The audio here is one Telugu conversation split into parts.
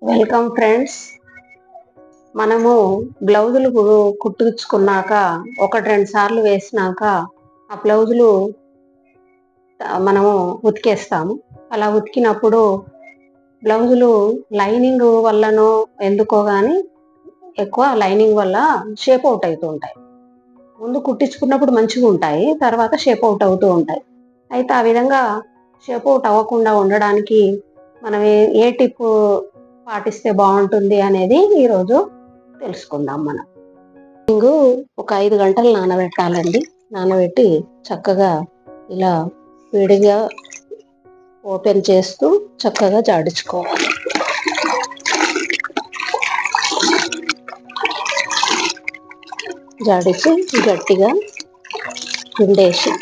Welcome friends. మనము బ్లౌజులు కుట్టించుకున్నాక 1-2 సార్లు వేసినాక ఆ బ్లౌజులు మనము ఉతికేస్తాము. అలా ఉతికినప్పుడు బ్లౌజులు లైనింగ్ వల్లనో ఎందుకో కానీ ఎక్కువ లైనింగ్ వల్ల షేప్ అవుట్ అవుతూ ఉంటాయి. ముందు కుట్టించుకున్నప్పుడు మంచిగా ఉంటాయి, తర్వాత షేప్ అవుట్ అవుతూ ఉంటాయి. అయితే ఆ విధంగా షేప్ అవుట్ అవ్వకుండా ఉండడానికి మనం ఏ టిప్ పాటిస్తే బాగుంటుంది అనేది ఈరోజు తెలుసుకుందాం. మనం ఒక 5 గంటలు నానబెట్టాలండి. నానబెట్టి చక్కగా ఇలా విడిగా ఓపెన్ చేస్తూ చక్కగా జాడించుకోవాలి. జాడించి గట్టిగా పిండేసి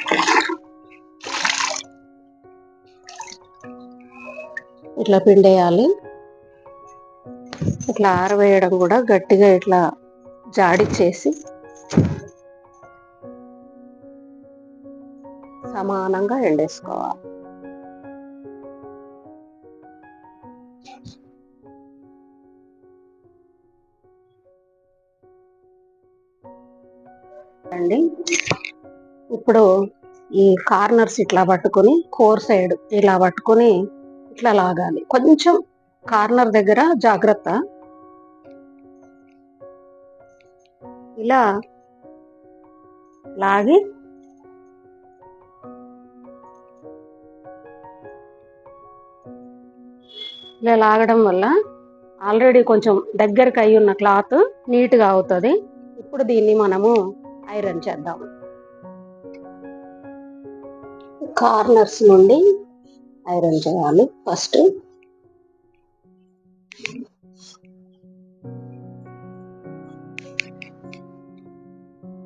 ఇట్లా పిండేయాలి. ఇట్లా ఆరవేయడం కూడా గట్టిగా ఇట్లా జాడిచ్చేసి సమానంగా ఎండేసుకోవాలి. అండి ఇప్పుడు ఈ కార్నర్స్ ఇట్లా పట్టుకొని కోర్ సైడ్ ఇలా పట్టుకొని ఇట్లా లాగాలి. కొంచెం కార్నర్ దగ్గర జాగ్రత్త. ఇలా లాగి ఇలా లాగడం వల్ల ఆల్రెడీ కొంచెం దగ్గరకు అయి ఉన్న క్లాత్ నీట్గా అవుతుంది. ఇప్పుడు దీన్ని మనము ఐరన్ చేద్దాం. కార్నర్స్ నుండి ఐరన్ చేయాలి. ఫస్ట్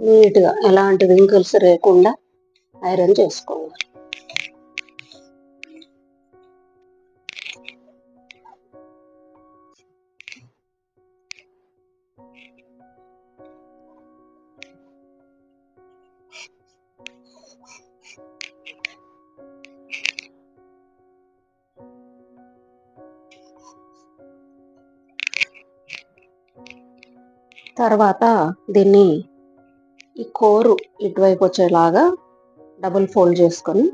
నీట్గా ఎలాంటి రింకిల్స్ లేకుండా ఐరన్ చేసుకోవాలి. తర్వాత దీన్ని ఈ కోరు ఇటువైపు వచ్చేలాగా డబుల్ ఫోల్డ్ చేసుకొని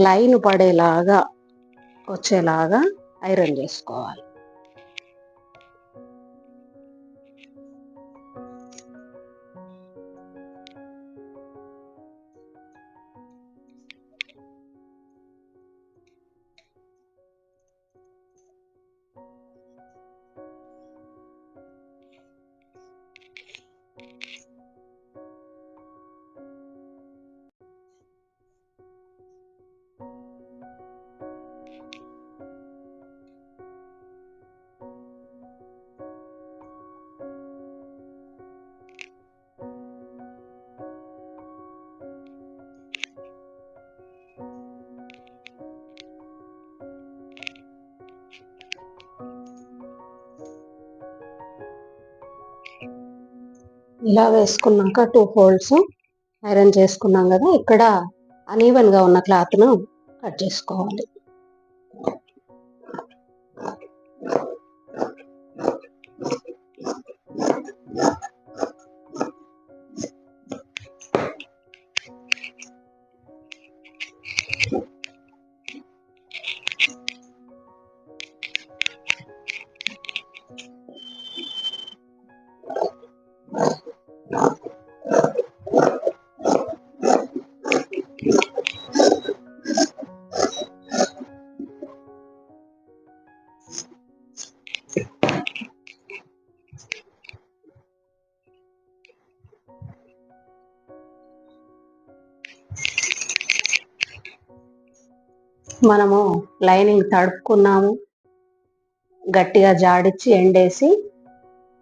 లైన్ పడేలాగా వచ్చేలాగా ఐరన్ చేసుకోవాలి. ఇలా వేసుకున్నాక 2 ఫోల్డ్స్ ఐరన్ చేసుకున్నాం కదా, ఇక్కడ అన్ఈవెన్ గా ఉన్న క్లాత్ ను కట్ చేసుకోవాలి. మనము లైనింగ్ తడుపుకున్నాము, గట్టిగా జాడిచ్చి ఎండేసి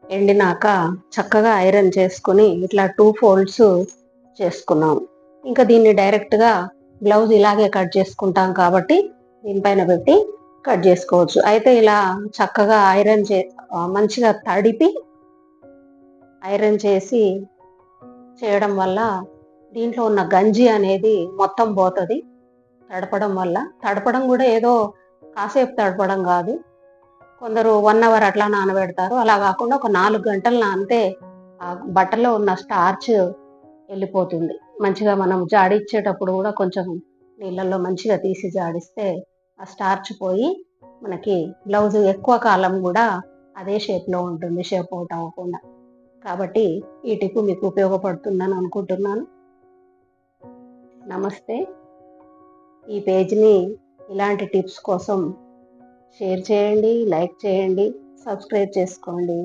ఎండినాక చక్కగా ఐరన్ చేసుకుని ఇట్లా 2 ఫోల్డ్స్ చేసుకున్నాము. ఇంకా దీన్ని డైరెక్ట్గా బ్లౌజ్ ఇలాగే కట్ చేసుకుంటాం కాబట్టి దీనిపైన పెట్టి కట్ చేసుకోవచ్చు. అయితే ఇలా చక్కగా ఐరన్ మంచిగా తడిపి ఐరన్ చేసి చేయడం వల్ల దీంట్లో ఉన్న గంజి అనేది మొత్తం పోతుంది. తడపడం వల్ల, తడపడం కూడా ఏదో కాసేపు తడపడం కాదు, కొందరు 1 అవర్ అట్లా నానబెడతారు. అలా కాకుండా ఒక 4 గంటలు నానితే ఆ బట్టలో ఉన్న స్టార్చ్ వెళ్ళిపోతుంది. మంచిగా మనం జాడిచ్చేటప్పుడు కూడా కొంచెం నీళ్ళల్లో మంచిగా తీసి జాడిస్తే ఆ స్టార్చ్ పోయి మనకి బ్లౌజ్ ఎక్కువ కాలం కూడా అదే షేప్‌లో ఉంటుంది. షేప్ ఔట్ అవ్వకుండా. కాబట్టి ఈ టిప్ మీకు ఉపయోగపడుతుందని అనుకుంటున్నాను. నమస్తే. ఈ పేజ్‌ని ఇలాంటి టిప్స్ కోసం షేర్ చేయండి, లైక్ చేయండి, సబ్స్క్రైబ్ చేసుకోండి.